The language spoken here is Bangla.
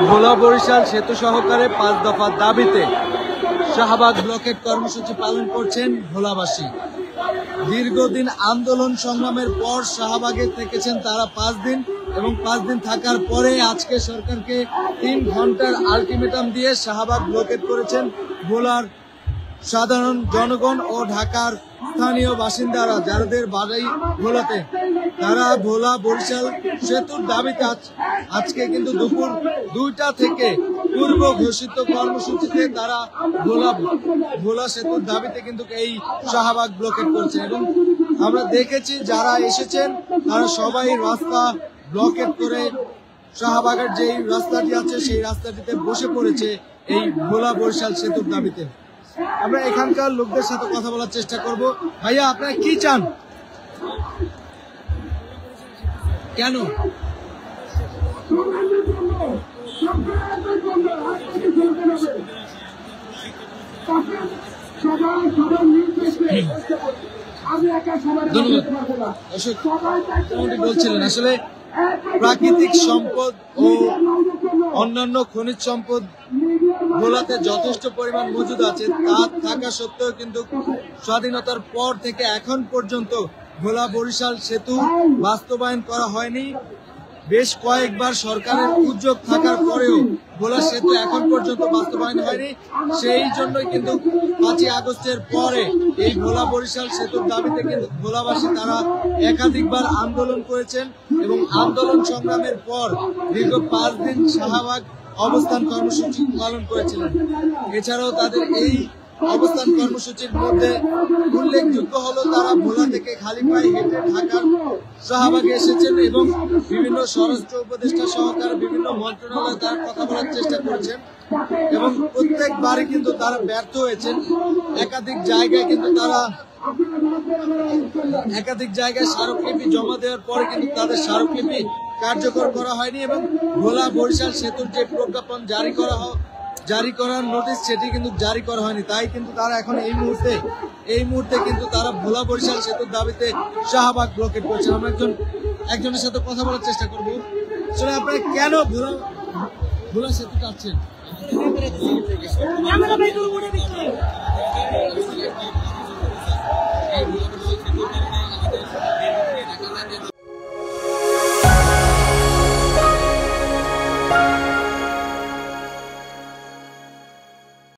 ভোলা বরিশাল সেতু সহকারে 5 দফা দাবিতে শাহবাগ ব্লকেট কর্মসূচি পালন করছেন ভোলাবাসী। দীর্ঘদিন আন্দোলন সংগ্রামের পর শাহবাগে থেকেছেন তারা 5 দিন এবং 5 দিন থাকার পরে আজকে সরকারকে 3 ঘন্টার আলটিমেটাম দিয়ে শাহবাগ ব্লকেট করেছেন ভোলার সাধারণ জনগণ ও ঢাকার স্থানীয় বাসিন্দারা, যাদের বাড়ি ভোলাতে। তারা ভোলা বরিশাল সেতুর দাবিতে আজকে কিন্তু দুপুর 2টা থেকে পূর্ব ঘোষিত কর্মসূচিতে তারা ভোলা সেতুর দাবিতে কিন্তু এই শাহবাগ ব্লকেট করছে। এবং আমরা দেখেছি যারা এসেছেন তারা সবাই রাস্তা ব্লকেট করে শাহবাগের যেই রাস্তাটি আছে সেই রাস্তাটিতে বসে পড়েছে এই ভোলা বরিশাল সেতুর দাবিতে। আমরা এখানকার লোকদের সাথে কথা বলার চেষ্টা করব। ভাইয়া, আপনারা কি চান? কেন? বলছিলেন আসলে প্রাকৃতিক সম্পদ ও অন্যান্য খনিজ সম্পদ ভোলাতে যথেষ্ট পরিমাণ মজুদ আছে। তা থাকা সত্ত্বেও কিন্তু স্বাধীনতার পর থেকে এখন পর্যন্ত ভোলা বরিশাল সেতু বাস্তবায়ন করা হয়নি। বেশ কয়েকবার সরকারের উদ্যোগ থাকার পরেও ভোলা সেতু এখন পর্যন্ত বাস্তবায়ন হয়নি। সেই জন্যই কিন্তু 5ই আগস্টের পরে এই ভোলা বরিশাল সেতুর দাবিতে কিন্তু ভোলাবাসী তারা একাধিকবার আন্দোলন করেছেন এবং আন্দোলন সংগ্রামের পর দীর্ঘ 5 দিন শাহবাগ অবস্থান কর্মসূচি পালন করেছিলেন। এছাড়াও তাদের এই অবস্থান কর্মসূচির মধ্যে উল্লেখযোগ্য হলো তারা ভোলা থেকে খালি পায়ে হেঁটে ঢাকার শাহবাগে এসেছেন এবং বিভিন্ন স্বরাষ্ট্র উপদেষ্টা সহকারে বিভিন্ন মন্ত্রণালয়ে তারা কথা বলার চেষ্টা করেছেন এবং প্রত্যেকবারই কিন্তু তারা ব্যর্থ হয়েছেন। একাধিক জায়গায় স্মারকলিপি জমা দেওয়ার পরে কিন্তু তাদের স্মারকলিপি কার্যকর করা হয়নি এবং ভোলা বরিশাল সেতুর যে প্রজ্ঞাপন জারি করার নোটিশ সেটি কিন্তু জারি করা হয়নি। তাই কিন্তু তারা এখন এই মুহূর্তে কিন্তু তারা ভোলা বরিশাল সেতুর দাবিতে শাহবাগ ব্লকেট করছেন। আমরা একজনের সাথে কথা বলার চেষ্টা করবো। আসলে আপনারা কেন ভোলা সেতু চাচ্ছেন?